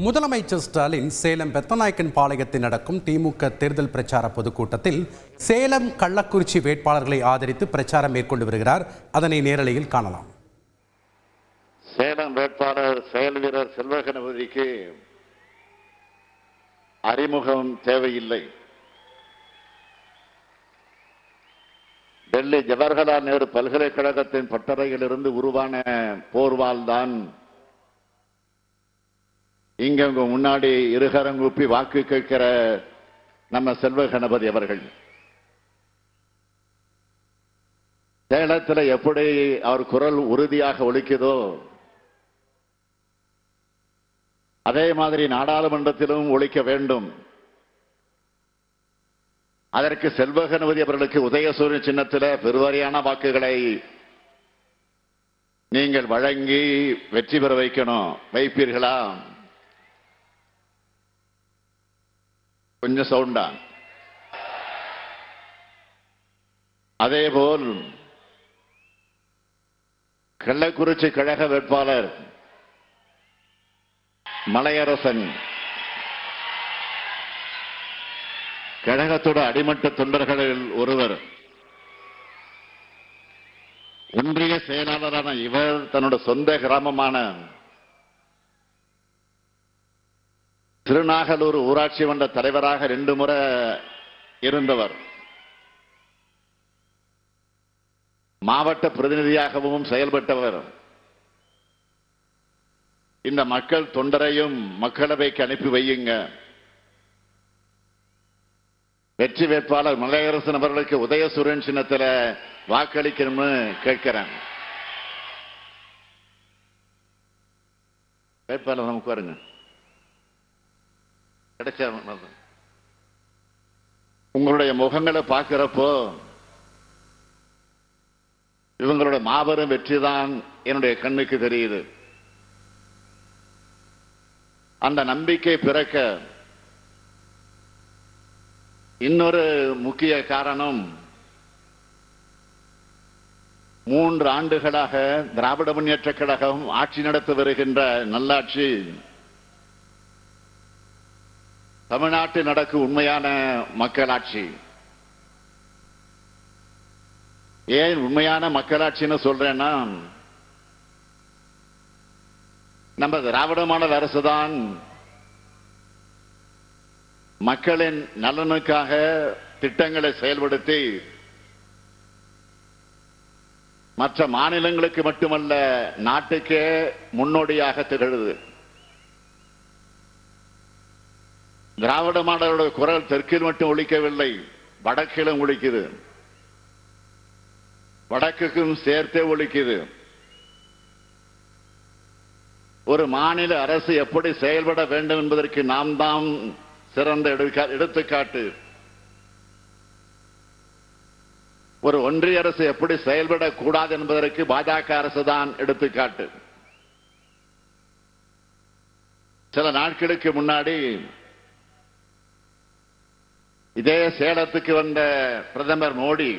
முதலமைச்சர் ஸ்டாலின் சேலம் பெத்தநாயக்கன் பாளையத்தில் நடக்கும் திமுக தேர்தல் பிரச்சார பொதுக்கூட்டத்தில் சேலம் கள்ளக்குறிச்சி வேட்பாளர்களை ஆதரித்து பிரச்சாரம் மேற்கொண்டு வருகிறார். அதனை நேரலையில் காணலாம். சேலம் வேட்பாளர் செயல் வீரர் செல்வ கணபதிக்கு அறிமுகம் தேவையில்லை. டெல்லி ஜவஹர்லால் நேரு பல்கலைக்கழகத்தின் பட்டறையிலிருந்து உருவான போர்வால் தான் இங்க முன்னாடி இருகரங்கூப்பி வாக்கு கேட்கிற நம்ம செல்வ கணபதி அவர்கள் சேலத்தில் எப்படி அவர் குரல் உறுதியாக ஒலிக்குதோ அதே மாதிரி நாடாளுமன்றத்திலும் ஒலிக்க வேண்டும். அதற்கு செல்வ கணபதி அவர்களுக்கு உதயசூரியன் சின்னத்தில் பெருவாரியான வாக்குகளை நீங்கள் வழங்கி வெற்றி பெற வைக்கணும். வைப்பீர்களா? கொஞ்சம் சவுண்டா. அதேபோல் கள்ளக்குறிச்சி கழக வேட்பாளர் மலையரசன் கழகத்தோட அடிமட்ட தொண்டர்களில் ஒருவர், ஒன்றிய செயலாளரான இவர் தன்னோட சொந்த கிராமமான திருநாகலூர் ஊராட்சி மன்ற தலைவராக 2 முறை இருந்தவர். மாவட்ட பிரதிநிதியாகவும் செயல்பட்டவர். இந்த மக்கள் தொண்டரையும் மக்களவைக்கு அனுப்பி வையுங்க. வெற்றி வேட்பாளர் மலையரசன் அவர்களுக்கு உதயசூரியன் சின்னத்தில் வாக்களிக்கணும்னு கேட்கிறேன். வேட்பாளர் நமக்கு வருங்க. கிடைச்ச உங்களுடைய முகங்களை பார்க்கிறப்போ இவங்களுடைய மாபெரும் வெற்றி தான் என்னுடைய கண்ணுக்கு தெரியுது. அந்த நம்பிக்கை பிறக்க இன்னொரு முக்கிய காரணம், 3 ஆண்டுகளாக திராவிட முன்னேற்ற கழகம் ஆட்சி நடத்தி வருகின்ற நல்லாட்சி தமிழ்நாட்டில் நடக்கும் உண்மையான மக்களாட்சி. ஏன் உண்மையான மக்களாட்சின்னு சொல்றேன்னா, நம்ம திராவிட மாடல் அரசு தான் மக்களின் நலனுக்காக திட்டங்களை செயல்படுத்தி மற்ற மாநிலங்களுக்கு மட்டுமல்ல நாட்டுக்கே முன்னோடியாக திகழுது. திராவிட மாடலோட குரல் தெற்கில் மட்டும் ஒலிக்கவில்லை, வடக்கிலும் ஒலிக்குது, வடக்குக்கும் சேர்த்தே ஒலிக்குது. ஒரு மாநில அரசு எப்படி செயல்பட வேண்டும் என்பதற்கு நாம் தான் சிறந்த எடுத்துக்காட்டு. ஒரு ஒன்றிய அரசு எப்படி செயல்படக்கூடாது என்பதற்கு பாஜக அரசு தான் எடுத்துக்காட்டு. சில நாட்களுக்கு முன்னாடி இதே சேலத்துக்கு வந்த பிரதமர் மோடி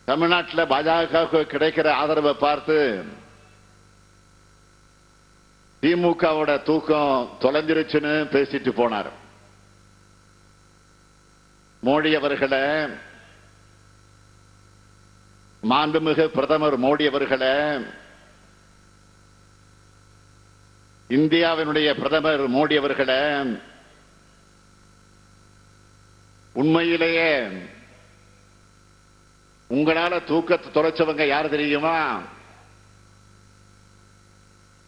தமிழ்நாட்டில் பாஜக கிடைக்கிற ஆதரவை பார்த்து திமுகவோட தூக்கம் தொலைஞ்சிருச்சுன்னு பேசிட்டு போனார். மோடி அவர்களை, மாண்புமிகு பிரதமர் மோடி அவர்களை, இந்தியாவினுடைய பிரதமர் மோடி அவர்களை உண்மையிலேயே உங்களால தூக்கத்தை தொலைச்சவங்க யார் தெரியுமா?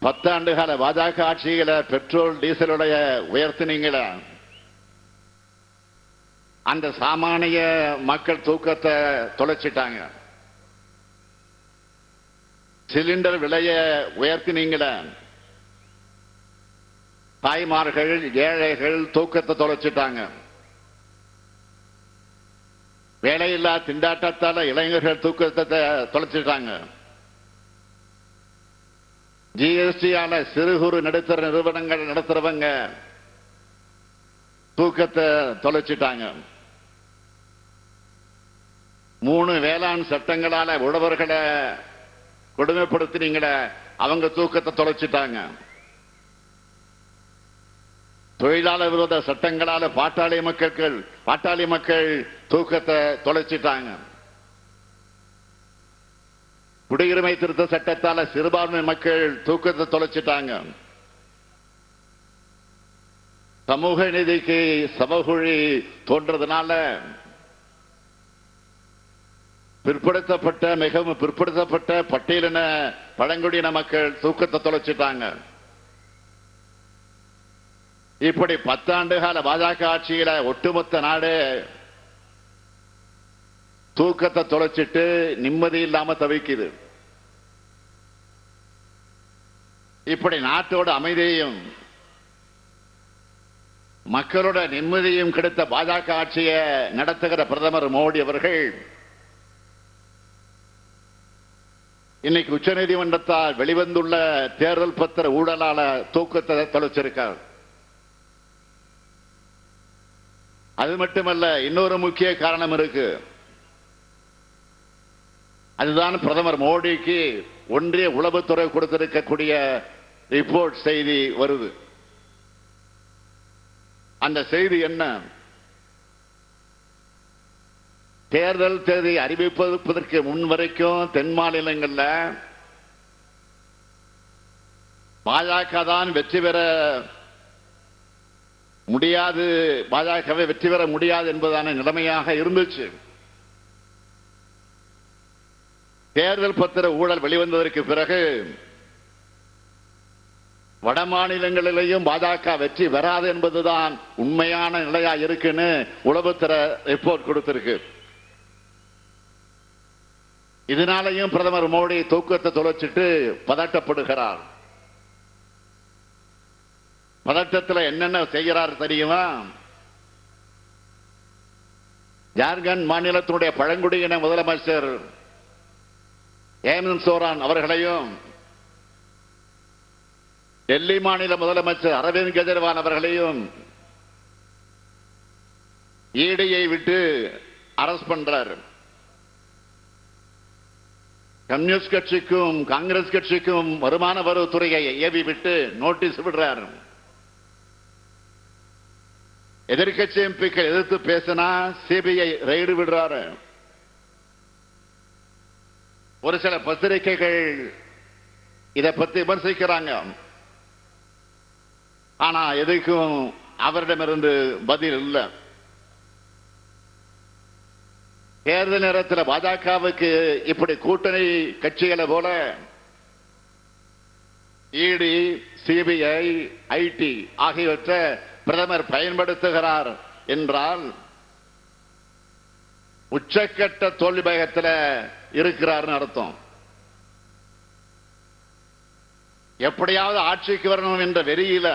10 ஆண்டு கால பாஜக ஆட்சியில பெட்ரோல் டீசலுடைய உயர்த்தினீங்கள, அந்த சாமானிய மக்கள் தூக்கத்தை தொலைச்சிட்டாங்க. சிலிண்டர் விலையை உயர்த்தினீங்கள, தாய்மார்கள் ஏழைகள் தூக்கத்தை தொலைச்சிட்டாங்க. வேலையில்லா திண்டாட்டத்தால இளைஞர்கள் தூக்கத்தை தொலைச்சிட்டாங்க. ஜிஎஸ்டியால சிறு குறு நடுத்தர நிறுவனங்கள் நடத்துறவங்க தூக்கத்தை தொலைச்சிட்டாங்க. 3 வேளாண் சட்டங்களால உழவர்களை கொடுமைப்படுத்தினீங்களே, அவங்க தூக்கத்தை தொலைச்சிட்டாங்க. தொழிலாளர் விரோத சட்டங்களால பாட்டாளி மக்கள் தூக்கத்தை தொலைச்சிட்டாங்க. குடியுரிமை திருத்த சட்டத்தால சிறுபான்மை மக்கள் தூக்கத்தை தொலைச்சிட்டாங்க. சமூக நீதிக்கு சமகுழி தோன்றதுனால பிற்படுத்தப்பட்ட மிகவும் பிற்படுத்தப்பட்ட பட்டியலின பழங்குடியின மக்கள் தூக்கத்தை தொலைச்சிட்டாங்க. இப்படி 10 ஆண்டு கால பாஜக ஆட்சியில ஒட்டுமொத்த நாடு தூக்கத்தை தொலைச்சிட்டு நிம்மதி இல்லாம தவிக்குது. இப்படி நாட்டோட அமைதியையும் மக்களோட நிம்மதியும் கிடைத்த பாஜக ஆட்சியை நடத்துகிற பிரதமர் மோடி அவர்கள் இன்னைக்கு உச்சநீதிமன்றத்தால் வெளிவந்துள்ள தேர்தல் பத்திர ஊழலால தூக்கத்தை தொலைச்சிருக்கார். அது மட்டுமல்ல, இன்னொரு முக்கிய காரணம் இருக்கு. அதுதான் பிரதமர் மோடிக்கு ஒன்றிய உளவுத்துறை கொடுத்திருக்கக்கூடிய ரிப்போர்ட் செய்தி வருது. அந்த செய்தி என்ன? தேர்தல் தேதி அறிவிப்பதற்கு முன் வரைக்கும் தென் மாநிலங்கள்ல பாஜக தான் வெற்றி பெற முடியாது, பாஜகவை வெற்றி பெற முடியாது என்பதான நிலைமையாக இருந்துச்சு. தேர்தல் பத்திர ஊழல் வெளிவந்ததற்கு பிறகு வட மாநிலங்களிலேயும் பாஜக வெற்றி பெறாது என்பதுதான் உண்மையான நிலையா இருக்குன்னு உளவுத்துறை ரிப்போர்ட் கொடுத்திருக்கு. இதனாலையும் பிரதமர் மோடி தூக்கத்தை தொலைச்சிட்டு பதட்டப்படுகிறார். பதட்டத்தில் என்னென்ன செய்கிறார் தெரியுமா? ஜார்க்கண்ட் மாநிலத்தினுடைய பழங்குடியின முதலமைச்சர் ஹேமந்த் சோரன் அவர்களையும் டெல்லி மாநில முதலமைச்சர் அரவிந்த் கெஜ்ரிவால் அவர்களையும் ஈடியை விட்டு அரெஸ்ட் பண்றார். கம்யூனிஸ்ட் கட்சிக்கும் காங்கிரஸ் கட்சிக்கும் வருமான வரித்துறையை ஏவி விட்டு நோட்டீஸ் விடுறார். எதிர்கட்சி எம்பிக்கள் எதிர்த்து பேசினா சிபிஐ ரெய்டு விடுறாரு. ஒரு சில பத்திரிகைகள் இதை பத்தி விமர்சிக்கிறாங்க. ஆனா எதுக்கும் அவரிடமிருந்து பதில் இல்லை. தேர்தல் நேரத்தில் பாஜகவுக்கு இப்படி கூட்டணி கட்சிகளை போல இடி, சிபிஐ, ஐடி ஆகியவற்றை பிரதமர் பயன்படுத்துகிறார் என்றால் உச்சக்கட்ட தோல்வி பயத்தில் இருக்கிறார்னு அர்த்தம். எப்படியாவது ஆட்சிக்கு வரணும் என்ற வெறியில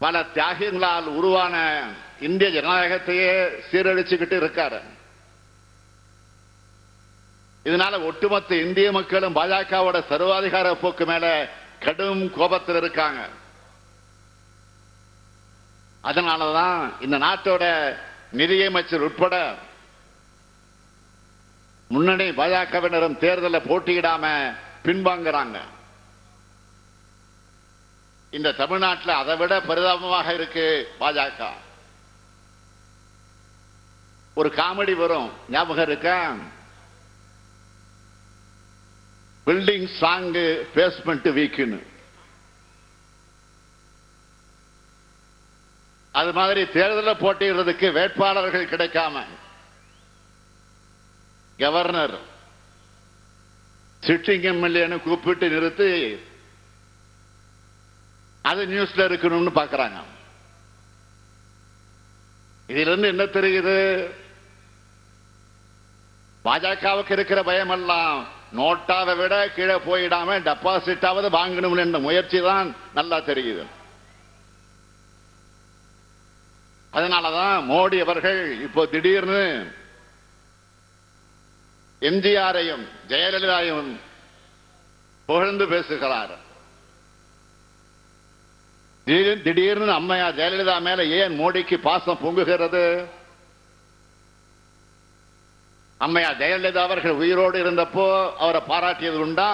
பல தியாகங்களால் உருவான இந்திய ஜனநாயகத்தையே சீரழிச்சுக்கிட்டு இருக்காரு. இதனால ஒட்டுமொத்த இந்திய மக்களும் பாஜகவோட சர்வாதிகார போக்கு மேல கடும் கோபத்தில் இருக்காங்க. அதனாலதான் இந்த நாட்டோட நிதியமைச்சர் உட்பட முன்னணி பாஜகவினரும் தேர்தலில் போட்டியிடாம பின்வாங்குறாங்க. இந்த தமிழ்நாட்டில் அதை விட பரிதாபமாக இருக்கு பாஜக. ஒரு காமெடி வரும், ஞாபகம் இருக்கா? பில்டிங் ஸ்ட்ராங் பேஸ்மெண்ட் வீக்குன்னு. அது மாதிரி தேர்தலில் போட்டியிடுறதுக்கு வேட்பாளர்கள் கிடைக்காம கவர்னர் சிட்டிங் எம்எல்ஏன்னு கூப்பிட்டு நிறுத்தி அது நியூஸ்ல இருக்கணும்னு பாக்குறாங்க. இதிலிருந்து என்ன தெரியுது? பாஜகவுக்கு இருக்கிற பயம் எல்லாம் நோட்டாவை விட கீழே போயிடாம டெபாசிட்டாவது வாங்கணும் என்ற முயற்சி தான் நல்லா தெரியுது. அதனாலதான் மோடி அவர்கள் இப்போ திடீர்னு எம்ஜிஆரையும் ஜெயலலிதாவையும் புகழ்ந்து பேசுகிறார். திடீர்னு அம்மையா ஜெயலலிதா மேல ஏன் மோடிக்கு பாசம் பொங்குகிறது? அம்மையார் ஜெயலலிதா அவர்கள் உயிரோடு இருந்தப்போ அவரை பாராட்டியது உண்டா?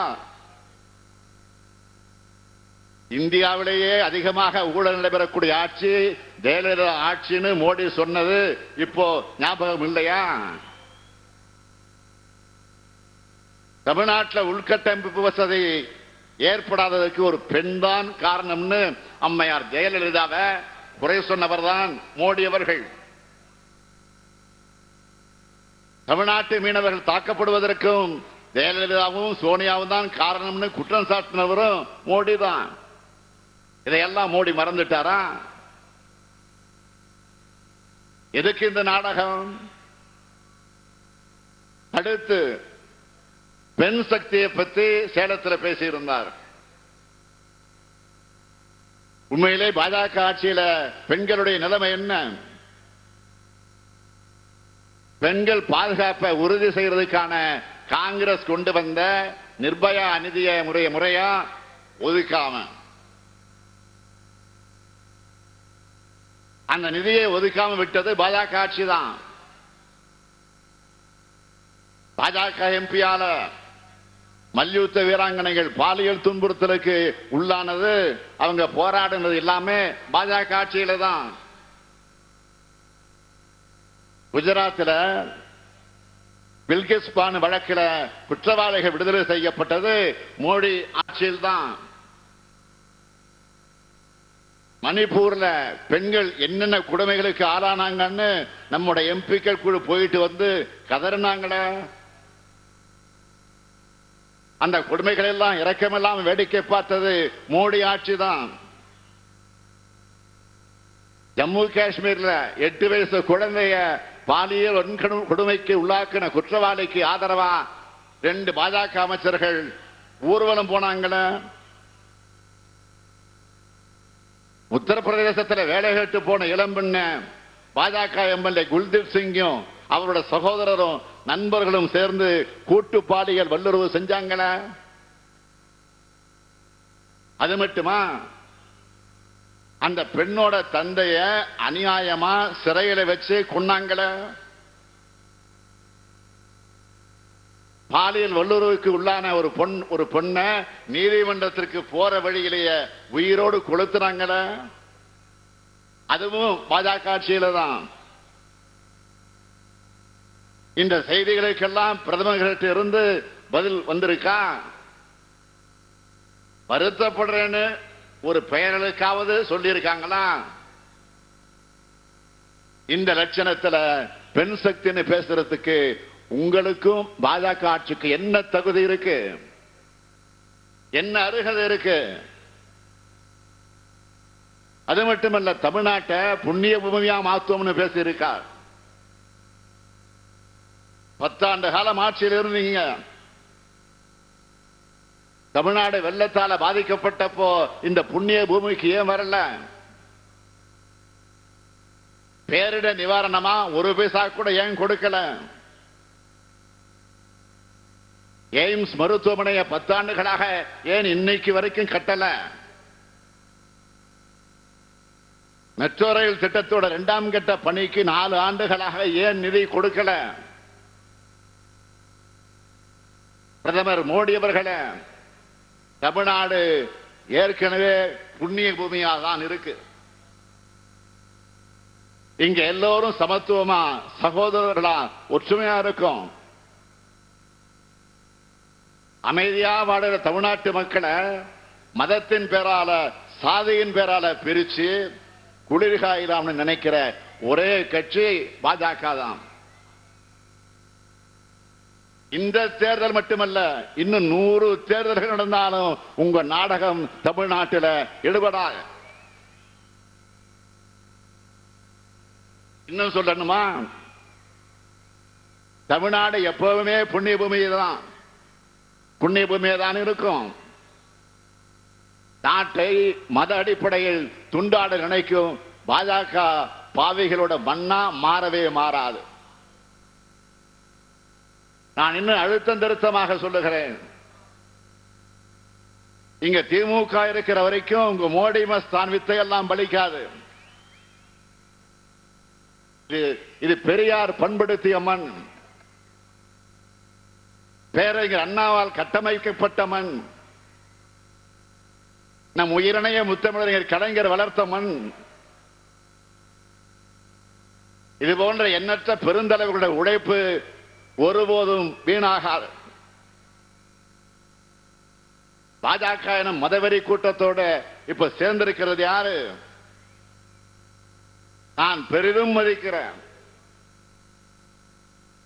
இந்தியாவிலேயே அதிகமாக ஊழல் நடைபெறக்கூடிய ஆட்சி ஜெயலலிதா ஆட்சின்னு மோடி சொன்னது இப்போ ஞாபகம் இல்லையா? தமிழ்நாட்டில் உள்கட்டமைப்பு வசதி ஏற்படாததற்கு ஒரு பெண் தான் காரணம்னு அம்மையார் ஜெயலலிதாவை குறை சொன்னவர் தான் மோடி அவர்கள். தமிழ்நாட்டு மீனவர்கள் தாக்கப்படுவதற்கும் ஜெயலலிதாவும் சோனியாவும் தான் காரணம்னு குற்றம் சாட்டினவரும் மோடி தான். இதையெல்லாம் மோடி மறந்துட்டாரா? எதுக்கு இந்த நாடகம்? அடுத்து பெண் சக்தியை பற்றி சேலத்தில் பேசியிருந்தார். உண்மையிலே பாஜக ஆட்சியில பெண்களுடைய நிலைமை என்ன? பெண்கள் பாதுகாப்பை உறுதி செய்யறதுக்கான காங்கிரஸ் கொண்டு வந்த நிர்பயா நிதிய முறையா ஒதுக்காம அந்த நிதியை ஒதுக்காம விட்டது பாஜக ஆட்சி தான். பாஜக எம்பியால மல்யுத்த வீராங்கனைகள் பாலியல் துன்புறுத்தலுக்கு உள்ளானது, அவங்க போராடினது எல்லாமே பாஜக ஆட்சியில தான். குஜராத்தில் பில்கிஸ் பானு வழக்கில் குற்றவாளிகள் விடுதலை செய்யப்பட்டது மோடி ஆட்சியில் தான். மணிப்பூர்ல பெண்கள் என்னென்ன கொடுமைகளுக்கு ஆளானாங்கன்னு நம்முடைய எம்பிக்கள் குழு போயிட்டு வந்து கதறினாங்களே. அந்த கொடுமைகள் எல்லாம் இரக்கமெல்லாம் வேடிக்கை பார்த்தது மோடி ஆட்சி தான். ஜம்மு காஷ்மீர்ல 8 வயசு குழந்தைய பாலியல் கொடுமைக்கு உள்ளாக்கின குற்றவாளிக்கு ஆதரவா 2 பாஜக அமைச்சர்கள் ஊர்வலம் போனாங்களே. உத்தரப்பிரதேசத்தில் வேலை கேட்டு போன இளம்பெண்ண பாஜக எம்எல்ஏ குல்தீப் சிங்கும் அவரோட சகோதரரும் நண்பர்களும் சேர்ந்து கூட்டு பாலியல் வல்லுறவு செஞ்சாங்கள. அது மட்டுமா, அந்த பெண்ணோட தந்தைய அநியாயமா சிறையில வச்சு கொன்னாங்கள. பாலியல் வல்லுறவுக்கு உள்ளான ஒரு பொண்ணை நீதிமன்றத்திற்கு போற வழியிலேயே உயிரோடு கொளுத்துறாங்கள. அதுவும் பாஜக ஆட்சியில தான். இந்த செய்திகளுக்கெல்லாம் பிரதமர்கிட்ட இருந்து பதில் வந்திருக்கா? வருத்தப்படுறேன்னு ஒரு பெயர்களுக்காவது சொல்லி இருக்காங்களா? இந்த லட்சணத்துல பெண் சக்தின்னு பேசுறதுக்கு உங்களுக்கும் பாஜக ஆட்சிக்கு என்ன தகுதி இருக்கு? என்ன அருகதை இருக்கு? அது மட்டுமல்ல, தமிழ்நாட்டை புண்ணிய பூமியா மாத்துவோம்னு பேசியிருக்கார். 10 ஆண்டு காலம் ஆட்சியில் இருந்தீங்க. தமிழ்நாடு வெள்ளத்தால பாதிக்கப்பட்டப்போ இந்த புண்ணிய பூமிக்கு ஏன் வரல? பேரிட நிவாரணமா 1 பைசா கூட ஏன் கொடுக்கல? எய்ம்ஸ் மருத்துவமனையை 10 ஆண்டுகளாக ஏன் இன்னைக்கு வரைக்கும் கட்டல? மெட்ரோ ரயில் திட்டத்தோட 2ஆம் கட்ட பணிக்கு 4 ஆண்டுகளாக ஏன் நிதி கொடுக்கல? பிரதமர் மோடி அவர்களே, தமிழ்நாடு ஏற்கனவே புண்ணிய பூமியாக தான் இருக்கு. இங்க எல்லோரும் சமத்துவமா சகோதரர்களா ஒற்றுமையா இருக்கும். அமைதியா வாடுற தமிழ்நாட்டு மக்களை மதத்தின் பேரால சாதியின் பேரால பிரிச்சு குளிர்காயிலாம்னு நினைக்கிற ஒரே கட்சி பாஜக தான். இந்த தேர்தல் மட்டுமல்ல, இன்னும் 100 தேர்தல்கள் நடந்தாலும் உங்க நாடகம் தமிழ்நாட்டில் எடுபடாது. இன்னும் சொல்லணுமா, தமிழ்நாடு எப்பவுமே புண்ணிய பூமியை தான், புண்ணிய பூமியை தான் இருக்கும். நாட்டை மத அடிப்படையில் துண்டாட நினைக்கும் பாஜக பாவிகளோட மண்ணா மாறவே மாறாது. நான் இன்னும் அழுத்தம் திருத்தமாக சொல்லுகிறேன், இங்க திமுக இருக்கிற வரைக்கும் உங்க மோடி மஸ்தான் வித்தையெல்லாம் பலிக்காது. இது பெரியார் பண்படுத்திய மண். பேரறிஞர் அண்ணாவால் கட்டமைக்கப்பட்ட மண், நம் உயிரினைய முத்தமிழறிஞர் கலைஞர் வளர்த்த மண். இது போன்ற எண்ணற்ற பெருந்தலைவர்களுடைய உழைப்பு ஒருபோதும் வீணாகாது. பாஜக எனும் மதவெறி கூட்டத்தோட இப்ப சேர்ந்திருக்கிறது யாரு? நான் பெரிதும் மதிக்கிறேன்,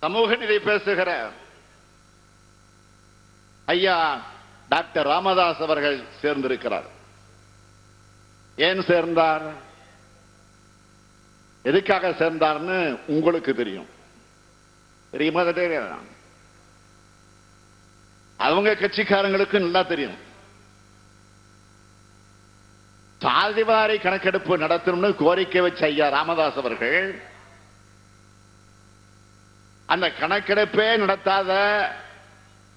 சமூக நீதி பேசுகிற ஐயா டாக்டர் ராமதாஸ் அவர்கள் சேர்ந்திருக்கிறார். ஏன் சேர்ந்தார், எதுக்காக சேர்ந்தார்னு உங்களுக்கு தெரியும். தெரியுமா? அவங்க கட்சிக்காரங்களுக்கு நல்லா தெரியும். சாதிவாரி கணக்கெடுப்பு நடத்தணும்னு கோரிக்கை வச்ச ஐயா ராமதாஸ் அவர்கள் அந்த கணக்கெடுப்பே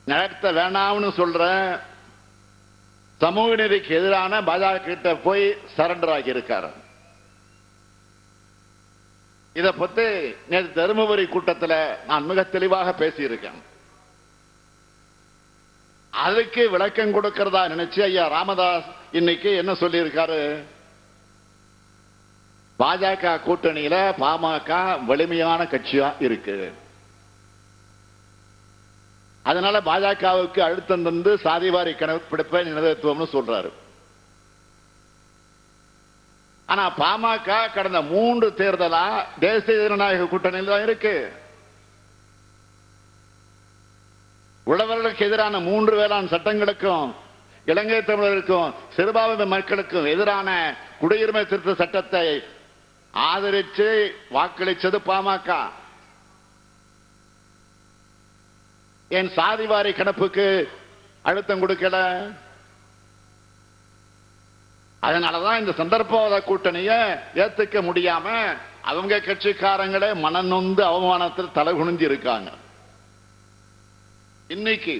நடத்த வேணாம்னு சொல்ற சமூக நீதிக்கு எதிரான பாஜக கிட்ட போய் சரண்டர் ஆகி இருக்காரு. இதை பத்தி நேற்று தருமபுரி கூட்டத்தில் நான் மிக தெளிவாக பேசியிருக்கேன். அதுக்கு விளக்கம் கொடுக்கிறதா நினைச்சு ஐயா ராமதாஸ் இன்னைக்கு என்ன சொல்லி இருக்காரு? பாஜக கூட்டணியில பாமக வலிமையான கட்சியா இருக்கு, அதனால பாஜகவுக்கு அழுத்தம் தந்து சாதிவாரி கணக்கெடுப்பை நிறைவேற்றுவோம்னு சொல்றாரு. ஆனா பாமக கடந்த 3 தேர்தலா தேசிய ஜனநாயக கூட்டணியில் தான் இருக்கு. உழவர்களுக்கு எதிரான 3 வேளாண் சட்டங்களுக்கும் இலங்கை தமிழருக்கும் சிறுபான்மை மக்களுக்கும் எதிரான குடியுரிமை திருத்த சட்டத்தை ஆதரித்து வாக்களித்தது பாமக. என் சாதிவாரி கணப்புக்கு அழுத்தம் கொடுக்கல. அதனாலதான் இந்த சந்தர்ப்பவாத கூட்டணியை ஏத்துக்க முடியாம அவங்க கட்சிக்காரங்களே மனநொந்து அவமானத்தில் தலை குனிஞ்சு இருக்காங்க. இன்னைக்கு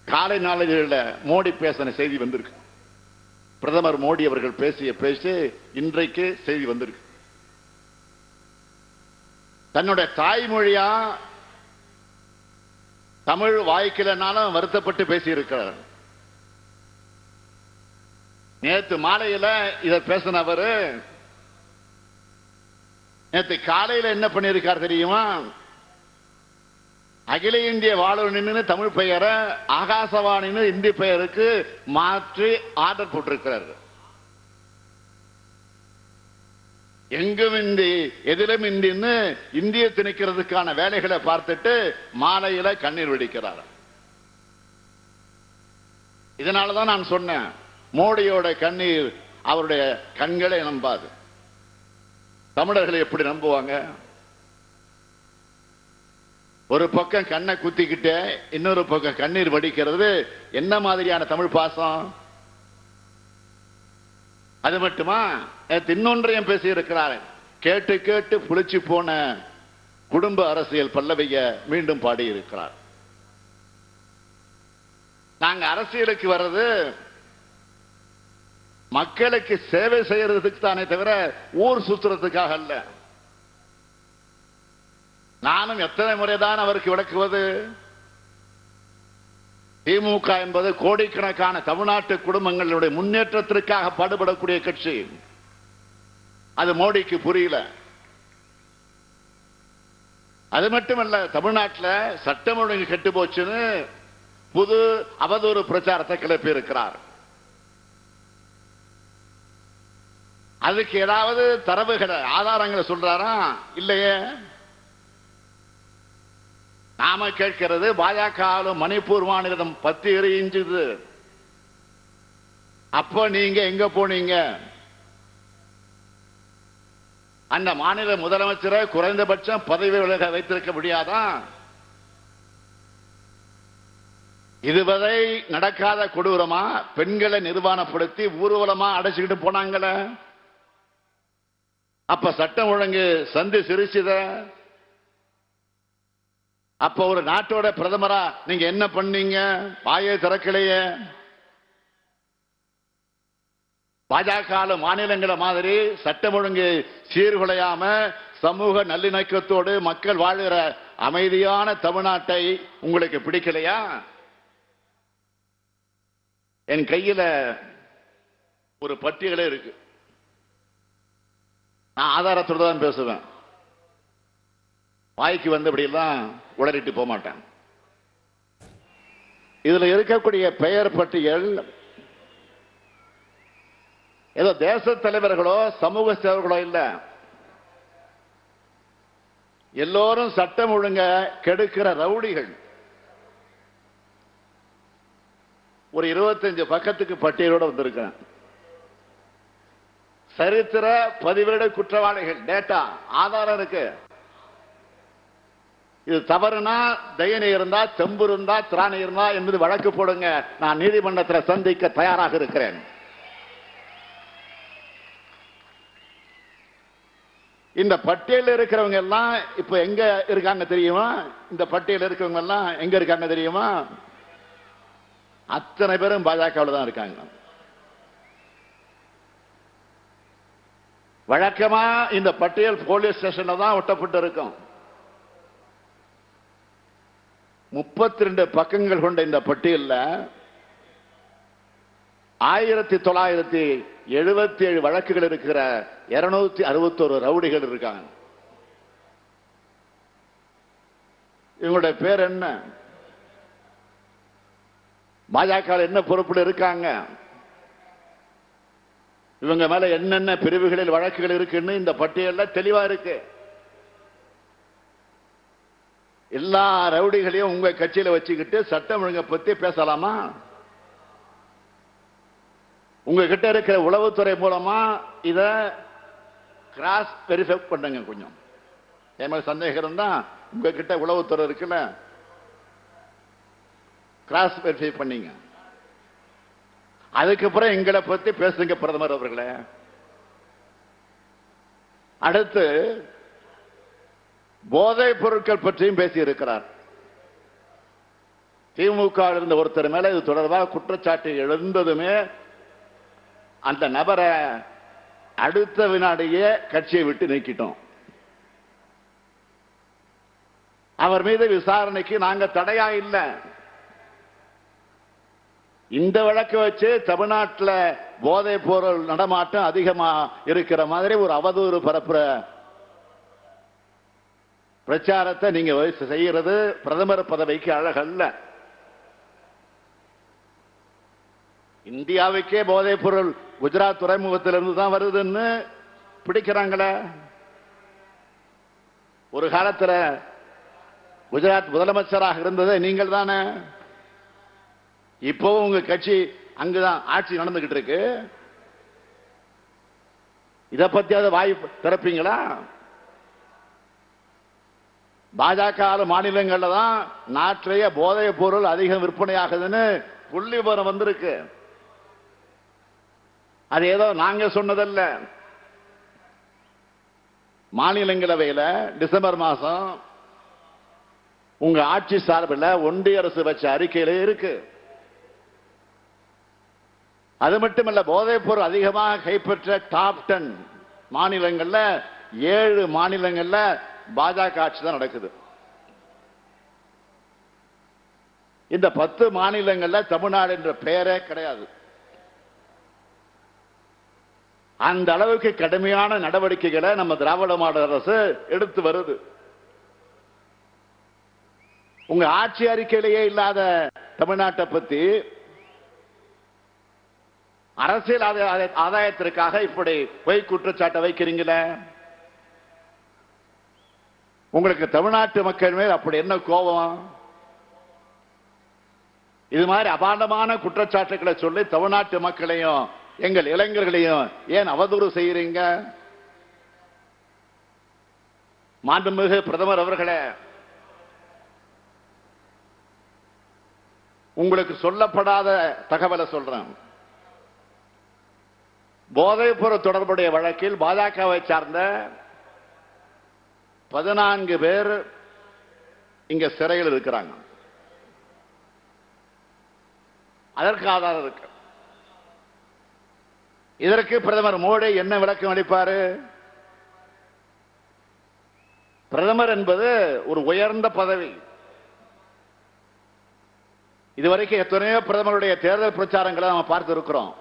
காலை நாளிதழில் மோடி பேசின செய்தி வந்திருக்கு. பிரதமர் மோடி அவர்கள் பேசிய பேசி இன்றைக்கு செய்தி வந்திருக்கு. தன்னுடைய தாய்மொழியா தமிழ் வாய்க்கலனாலும் வருத்தப்பட்டு பேசியிருக்கிறார். நேற்று மாலையில் இதை பேசினவர் நேற்று காலையில் என்ன பண்ணியிருக்கார் தெரியுமா? அகில இந்திய வானொலின்னு தமிழ் பெயரை ஆகாசவாணின்னு இந்தி பெயருக்கு மாற்றி ஆர்டர் போட்டிருக்கிறார். எங்கும் இந்தி எதிலும் இந்தின்னு இந்திய திணிக்கிறதுக்கான வேலைகளை பார்த்துட்டு மாலையில கண்ணீர் வெடிக்கிறார். இதனாலதான் நான் சொன்னேன், மோடியோட கண்ணீர் அவருடைய கண்களை நம்பாது. தமிழர்களை எப்படி நம்புவாங்க? ஒரு பக்கம் கண்ணை குத்திக்கிட்டே இன்னொரு பக்கம் கண்ணீர் வடிக்கிறது என்ன மாதிரியான தமிழ் பாசம்? அது மட்டுமா, இன்னொன்றையும் பேசி இருக்கிறார். கேட்டு கேட்டு புளிச்சு போன குடும்ப அரசியல் பல்லவிய மீண்டும் பாடி இருக்கிறார். நாங்க அரசியலுக்கு வர்றது மக்களுக்கு சேவை செய்யறதுக்கு தானே தவிர ஊர் சுத்துறதுக்காக அல்ல. நானும் எத்தனை முறைதான் அவருக்கு விளக்குவது? திமுக என்பது கோடிக்கணக்கான தமிழ்நாட்டு குடும்பங்களுடைய முன்னேற்றத்திற்காக பாடுபடக்கூடிய கட்சி. அது மோடிக்கு புரியல. அது மட்டுமல்ல, தமிழ்நாட்டில் சட்டம் ஒழுங்கு கெட்டு போச்சுன்னு புது அவதூறு பிரச்சாரத்தை கிளப்பி இருக்கிறார். அதுக்கு ஏதாவது தரவுகளை ஆதாரங்களை சொல்றாரா? இல்லையே. நாம கேட்கிறது, பாஜக மணிப்பூர் மாநிலம் 10 எரிஞ்சுது, அப்போ நீங்க எங்க போனீங்க? அந்த மாநில முதலமைச்சரை குறைந்தபட்சம் பதவி விலக வைத்திருக்க முடியாதா? இதுவரை நடக்காத கொடூரமா பெண்களை நிர்வாணப்படுத்தி ஊர்வலமா அடைச்சுக்கிட்டு போனாங்கள. அப்ப சட்டம் ஒழுங்கு சந்தி சிரிச்சுத. அப்ப ஒரு நாட்டோட பிரதமரா நீங்க என்ன பண்ணீங்க? வாயை திறக்கலையே. பாஜக மாநிலங்களை மாதிரி சட்டம் ஒழுங்கு சீர்குலையாம சமூக நல்லிணக்கத்தோடு மக்கள் வாழ்கிற அமைதியான தமிழ்நாட்டை உங்களுக்கு பிடிக்கலையா? என் கையில ஒரு பட்டியலே இருக்கு. நான் ஆதாரத்தோடு தான் பேசுவேன். வாய்க்கு வந்தபடியெல்லாம் உளறிட்டு போக மாட்டேன். இதுல இருக்கக்கூடிய பெயர் பட்டியல் ஏதோ தேச தலைவர்களோ சமூக சேவர்களோ இல்ல, எல்லோரும் சட்டம் ஒழுங்க கெடுக்கிற ரவுடிகள். ஒரு 25 பக்கத்துக்கு பட்டியலோட வந்திருக்கேன். சரித்திர பதிவேடு குற்றவாளிகள், டேட்டா ஆதாரம் இருக்கு. இது தவறுனா தயனை இருந்தா, தெம்பு இருந்தா, திராணி இருந்தா என்பது வழக்கு போடுங்க. நான் நீதிமன்றத்தில் சந்திக்க தயாராக இருக்கிறேன். இந்த பட்டியலில் இருக்கிறவங்க எல்லாம் இப்ப எங்க இருக்காங்க தெரியுமா? இந்த பட்டியலில் இருக்கிறவங்க எல்லாம் எங்க இருக்காங்க தெரியுமா? அத்தனை பேரும் பாஜகவில் தான் இருக்காங்க. வழக்கமா இந்த பட்டியல் போலீஸ் ஸ்டேஷன்ல தான் ஒட்டப்பட்டு இருக்கும். 32 பக்கங்கள் கொண்ட இந்த பட்டியல்ல 1977 வழக்குகள் இருக்கிற 261 ரவுடிகள் இருக்காங்க. இவங்களுடைய பேர் என்ன? பாஜக என்ன பொறுப்பில் இருக்காங்க? இவங்க மேல என்னென்ன பிரிவுகளில் வழக்குகள் இருக்குன்னு இந்த பட்டியலில் தெளிவா இருக்கு. எல்லா ரவுடிகளையும் உங்க கட்சியில வச்சுக்கிட்டு சட்டம் ஒழுங்கை பத்தி பேசலாமா? உங்ககிட்ட இருக்கிற உளவுத்துறை மூலமா இத கிராஸ் வெரிஃபை பண்ணுங்க. கொஞ்சம் ஏமா சந்தேகம் தான் உங்ககிட்ட உளவுத்துறை இருக்குல்ல, கிராஸ் வெரிஃபை பண்ணீங்க. அதுக்கப்புறம் எங்களை பத்தி பேசுங்க பிரதமர் அவர்களே. அடுத்து போதைப் பொருட்கள் பற்றியும் பேசி இருக்கிறார். திமுக இருந்த ஒருத்தர் மேல இது தொடர்பாக குற்றச்சாட்டு எழுந்ததுமே அந்த நபரை அடுத்த வினாடியே கட்சியை விட்டு நீக்கிட்டோம். அவர் மீது விசாரணைக்கு நாங்க தடையா இல்லை. இந்த வழக்கு வச்சு தமிழ்நாட்டில் போதைப் பொருள் நடமாட்டம் அதிகமா இருக்கிற மாதிரி ஒரு அவதூறு பரப்புற பிரச்சாரத்தை நீங்க செய்யறது பிரதமர் பதவிக்கு அழகல்ல. இந்தியாவுக்கே போதைப் பொருள் குஜராத் துறைமுகத்திலிருந்து தான் வருதுன்னு பிடிக்கிறாங்களே. ஒரு காலத்துல குஜராத் முதலமைச்சராக இருந்தது நீங்கள் தானே. இப்பவும் உங்க கட்சி அங்குதான் ஆட்சி நடந்துகிட்டு இருக்கு. இத பத்தியாவது வாய் திறப்பீங்களா? பாஜக மாநிலங்கள்ல தான் நாட்டிலேயே போதைப் பொருள் அதிகம் விற்பனையாகுதுன்னு புள்ளி விவரம் வந்திருக்கு. அது ஏதோ நாங்க சொன்னதல்ல. மாநிலங்களவையில டிசம்பர் மாசம் உங்க ஆட்சி சார்பில் ஒன்றிய அரசு வச்ச அறிக்கையில இருக்கு. அது மட்டுமல்ல, போதைப் பொருள் அதிகமாக கைப்பற்ற டாப் 10 மாநிலங்கள்ல 7 மாநிலங்கள்ல பாஜக ஆட்சி தான் நடக்குது. இந்த 10 மாநிலங்கள்ல தமிழ்நாடு என்ற பெயரே கிடையாது. அந்த அளவுக்கு கடுமையான நடவடிக்கைகளை நம்ம திராவிட மாடல் அரசு எடுத்து வருது. உங்க ஆட்சி அறிக்கையிலேயே இல்லாத தமிழ்நாட்டை பத்தி அரசியல் ஆதாயத்திற்காக இப்படி பொய் குற்றச்சாட்டை வைக்கிறீங்களே. உங்களுக்கு தமிழ்நாட்டு மக்கள் மேல் அப்படி என்ன கோபம்? இது மாதிரி அபாண்டமான குற்றச்சாட்டுகளை சொல்லி தமிழ்நாட்டு மக்களையும் எங்கள் இளைஞர்களையும் ஏன் அவதூறு செய்யறீங்க? மாண்புமிகு பிரதமர் அவர்களே, உங்களுக்கு சொல்லப்படாத தகவலை சொல்றேன். போதைப் பொருள் தொடர்புடைய வழக்கில் பாஜகவை சார்ந்த 14 பேர் இங்க சிறையில் இருக்கிறாங்க. அதற்கு ஆதாரம் இருக்கு. இதற்கு பிரதமர் மோடி என்ன விளக்கம் அளிப்பாரு? பிரதமர் என்பது ஒரு உயர்ந்த பதவி. இதுவரைக்கும் எத்தனையோ பிரதமருடைய தேர்தல் பிரச்சாரங்களை நம்ம பார்த்து இருக்கிறோம்.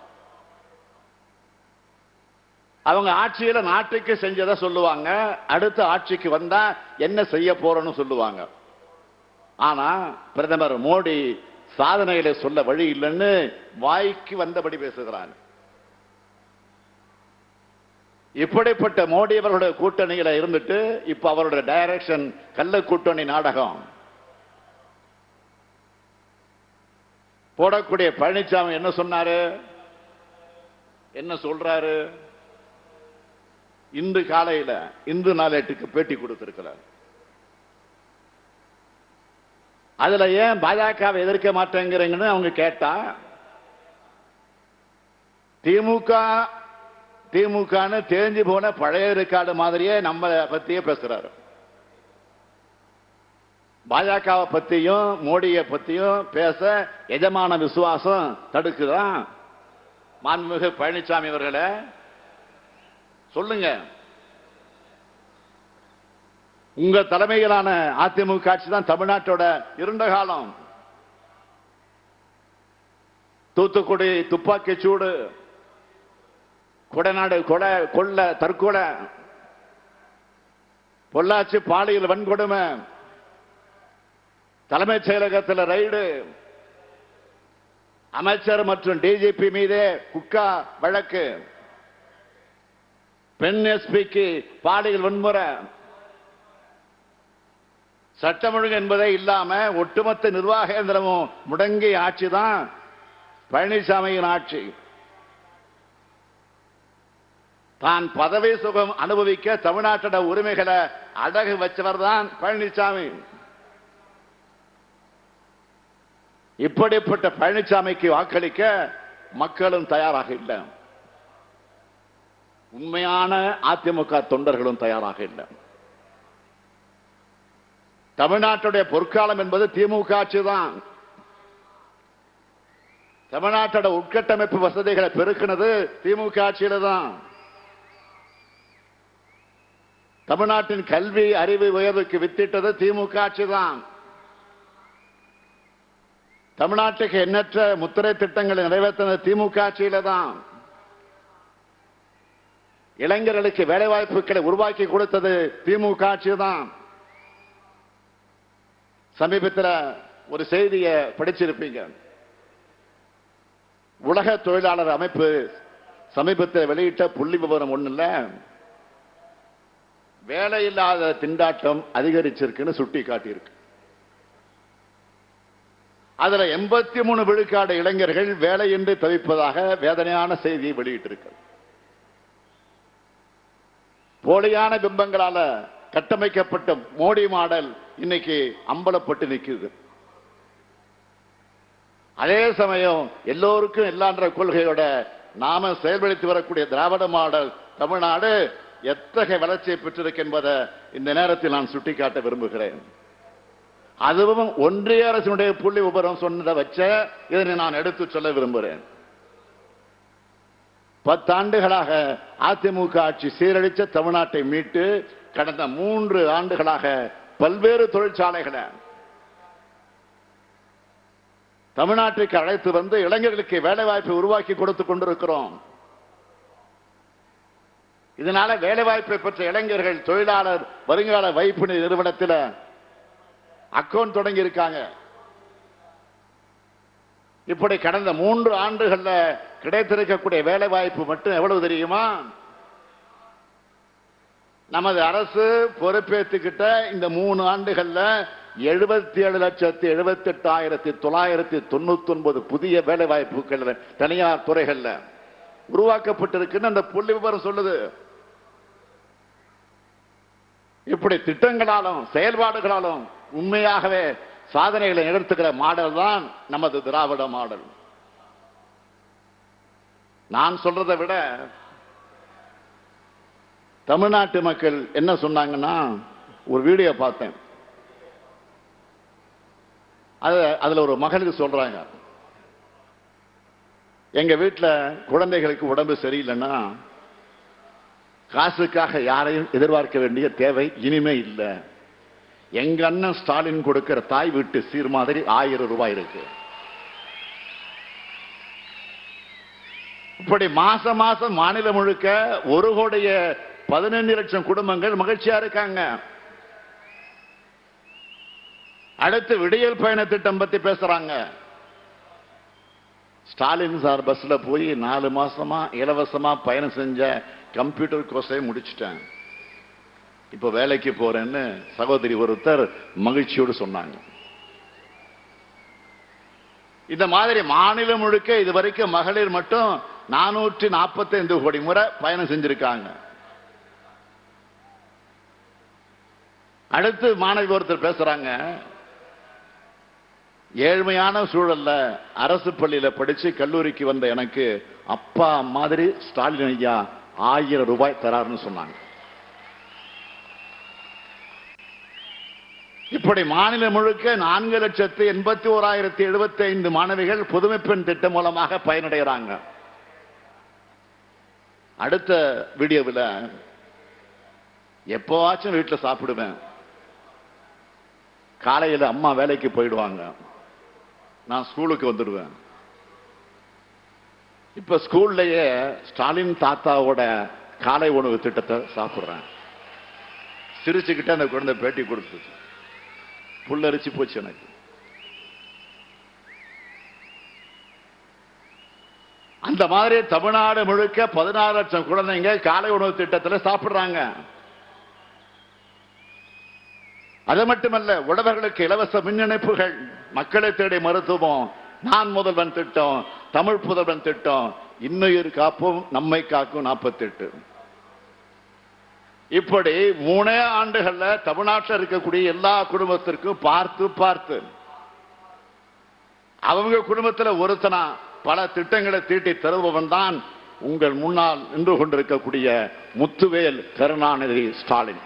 அவங்க ஆட்சியில நாட்டுக்கு செஞ்சதை சொல்லுவாங்க, அடுத்த ஆட்சிக்கு வந்தா என்ன செய்ய போறோம்னு சொல்லுவாங்க. ஆனா பிரதமர் மோடி சாதனைகளை சொல்ல வழி இல்லைன்னு வாய்க்கு வந்தபடி பேசுகிறார். இப்படிப்பட்ட மோடி அவர்களுடைய கூட்டணியில இருந்துட்டு இப்ப அவருடைய டைரக்ஷன் கள்ள கூட்டணி நாடகம் போடக்கூடிய பழனிசாமி என்ன சொன்னாரு, என்ன சொல்றாரு? இன்று காலையில இந்து நாளேட்டுக்கு பேட்டி கொடுத்திருக்கிறார். அதுல ஏன் பாஜகவை எதிர்க்க மாட்டேங்கிறீங்கன்னு அவங்க கேட்டா, திமுகன்னு தேஞ்சு போன பழைய ரெக்கார்டு மாதிரியே நம்ம பத்தியே பேசுறாரு. பாஜகவை பத்தியும் மோடியை பத்தியும் பேச எஜமான விசுவாசம் தடுக்குதான். மாண்புமிகு பழனிசாமி அவர்களே சொல்லுங்க, உங்க தலைமையிலான அதிமுக ஆட்சி தான் தமிழ்நாட்டோட இருண்ட காலம். தூத்துக்குடி துப்பாக்கி சூடு, கொடநாடு கொள்ள தற்கொலை, பொள்ளாச்சி பாலியல் வன்கொடுமை, தலைமைச் செயலகத்தில் ரைடு, அமைச்சர் மற்றும் டிஜிபி மீதே குட்கா வழக்கு, பெண் எஸ்பிக்கு பாலியல் வன்முறை, சட்டம் ஒழுங்கு என்பதே இல்லாம ஒட்டுமொத்த நிர்வாக இயந்திரமும் முடங்கிய ஆட்சி தான் பழனிசாமியின் ஆட்சி. தான் பதவி சுகம் அனுபவிக்க தமிழ்நாட்டோட உரிமைகளை அடகு வச்சவர் தான் பழனிசாமி. இப்படிப்பட்ட பழனிசாமிக்கு வாக்களிக்க மக்களும் தயாராக இல்லை, உண்மையான அதிமுக தொண்டர்களும் தயாராக இல்லை. தமிழ்நாட்டுடைய பொற்காலம் என்பது திமுக ஆட்சி தான். தமிழ்நாட்டோட உட்கட்டமைப்பு வசதிகளை பெருக்கினது திமுக ஆட்சியில தான். தமிழ்நாட்டின் கல்வி அறிவு உயர்வுக்கு வித்திட்டது திமுக ஆட்சி தான். தமிழ்நாட்டுக்கு எண்ணற்ற முத்திரை திட்டங்களை நிறைவேற்றினது திமுக ஆட்சியில தான். இளைஞர்களுக்கு வேலை வாய்ப்புகளை உருவாக்கி கொடுத்தது திமுக ஆட்சி தான். சமீபத்தில் ஒரு செய்தியை படிச்சிருப்பீங்க. உலக தொழிலாளர் அமைப்பு சமீபத்தில் வெளியிட்ட புள்ளி விவரம் ஒண்ணு இல்ல, வேலையில்லாத திண்டாட்டம் அதிகரிச்சிருக்குன்னு சுட்டி காட்டியிருக்கு. அதுல 83 விழுக்காடு இளைஞர்கள் வேலையின்றி தவிப்பதாக வேதனையான செய்தியை வெளியிட்டிருக்கு. போலியான பிம்பங்களால கட்டமைக்கப்பட்ட மோடி மாடல் இன்னைக்கு அம்பலப்பட்டு நிற்குது. அதே சமயம் எல்லோருக்கும் எல்லான்ற கொள்கையோட நாம செயல்படுத்தி வரக்கூடிய திராவிட மாடல் தமிழ்நாடு எத்தகைய வளர்ச்சியை பெற்றிருக்கு என்பதை இந்த நேரத்தில் நான் சுட்டிக்காட்ட விரும்புகிறேன். அதுவும் ஒன்றிய அரசினுடைய புள்ளி விபரம் சொன்னதை வச்ச இதனை நான் எடுத்து சொல்ல விரும்புகிறேன். 10 ஆண்டுகளாக அதிமுக ஆட்சி சீரழிச்ச தமிழ்நாட்டை மீட்டு கடந்த 3 ஆண்டுகளாக பல்வேறு தொழிற்சாலைகளை தமிழ்நாட்டுக்கு அழைத்து வந்து இளைஞர்களுக்கு வேலை வாய்ப்பை உருவாக்கி கொடுத்துக் கொண்டிருக்கிறோம். இதனால வேலை வாய்ப்பை பெற்ற இளைஞர்கள் தொழிலாளர் வருங்கால வைப்பு நிறுவனத்தில் அக்கவுண்ட் தொடங்கி இருக்காங்க. இப்படி கடந்த 3 ஆண்டுகள்ல கிடைத்திருக்கக்கூடிய வேலை வாய்ப்பு மட்டும் எவ்வளவு தெரியுமா? நமது அரசு பொறுப்பேற்றுக்கிட்ட இந்த 3 ஆண்டுகள்ல 77,78,999 புதிய வேலை வாய்ப்புகள் தனியார் துறைகள்ல உருவாக்கப்பட்டிருக்குன்னு அந்த புள்ளி விவரம் சொல்லுது. இப்படி திட்டங்களாலும் செயல்பாடுகளாலும் உண்மையாகவே சாதனைகளை நிகழ்த்துகிற மாடல் தான் நமது திராவிட மாடல். நான் சொல்றதை விட தமிழ்நாட்டு மக்கள் என்ன சொன்னாங்கன்னா, ஒரு வீடியோ பார்த்தேன். அதுல ஒரு மகளிர் சொல்றாங்க, எங்க வீட்டுல குழந்தைகளுக்கு உடம்பு சரியில்லைன்னா காசுக்காக யாரையும் எதிர்பார்க்க வேண்டிய தேவை இனிமே இல்லை. எங்க அண்ணன் ஸ்டாலின் கொடுக்கிற தாய் வீட்டு சீர் மாதிரி 1000 ரூபாய் இருக்கு. இப்படி மாசம் மாசம் மாநிலம் முழுக்க 1,15 லட்சம் குடும்பங்கள் மகிழ்ச்சியா இருக்காங்க. அடுத்து விடியல் பயண திட்டம் பத்தி பேசுறாங்க. ஸ்டாலின் சார் பஸ்ல போய் 4 மாசமா இலவசமா பயணம் செஞ்ச கம்ப்யூட்டர் கோர்ஸை முடிச்சிட்டேன், இப்ப வேலைக்கு போறேன்னு சகோதரி ஒருத்தர் மகிழ்ச்சியோடு சொன்னாங்க. இந்த மாதிரி மாநிலம் முழுக்க இதுவரைக்கும் மகளிர் மட்டும் 445 கோடி முறை பயணம் செஞ்சிருக்காங்க. அடுத்து மாணவி ஒருத்தர் பேசுறாங்க, ஏழ்மையான சூழல்ல அரசு பள்ளியில படிச்சு கல்லூரிக்கு வந்த எனக்கு அப்பா மாதிரி ஸ்டாலின் ஐயா 1000 ரூபாய் தராருன்னு சொன்னாங்க. இப்படி மாநிலம் முழுக்க 4,81,075 மாணவிகள் புதுமை பெண் திட்டம் மூலமாக பயனடைகிறாங்க. அடுத்த வீடியோவில் எப்பவாச்சும் வீட்டில் சாப்பிடுவேன், காலையில் அம்மா வேலைக்கு போயிடுவாங்க, நான் ஸ்கூலுக்கு வந்துடுவேன். இப்ப ஸ்கூல்லையே ஸ்டாலின் தாத்தாவோட காலை உணவு திட்டத்தை சாப்பிடுறேன். சிரிச்சுக்கிட்டு அந்த குழந்தை பேட்டி கொடுத்து புல்லரிச்சு போச்சு எனக்கு. அந்த மாதிரி தமிழ்நாடு முழுக்க 16 லட்சம் குழந்தைங்க காலை உணவு திட்டத்தில் சாப்பிடுறாங்க. அது மட்டுமல்ல, உழவர்களுக்கு இலவச மின் இணைப்புகள், மக்களை தேடி மருத்துவம், நான் முதல்வன் திட்டம், தமிழ் புதல்வன் திட்டம், இன்னுயிர் காப்போம் நம்மை காக்கும் 48. இப்படி 3 ஆண்டுகள்ல தமிழ்நாட்டில் இருக்கக்கூடிய எல்லா குடும்பத்திற்கும் பார்த்து பார்த்து அவங்க குடும்பத்தில் ஒருத்தனா பல திட்டங்களை தீட்டி தருபவன் தான் உங்கள் முன்னால் நின்று கொண்டிருக்கக்கூடிய முத்துவேல் கருணாநிதி ஸ்டாலின்.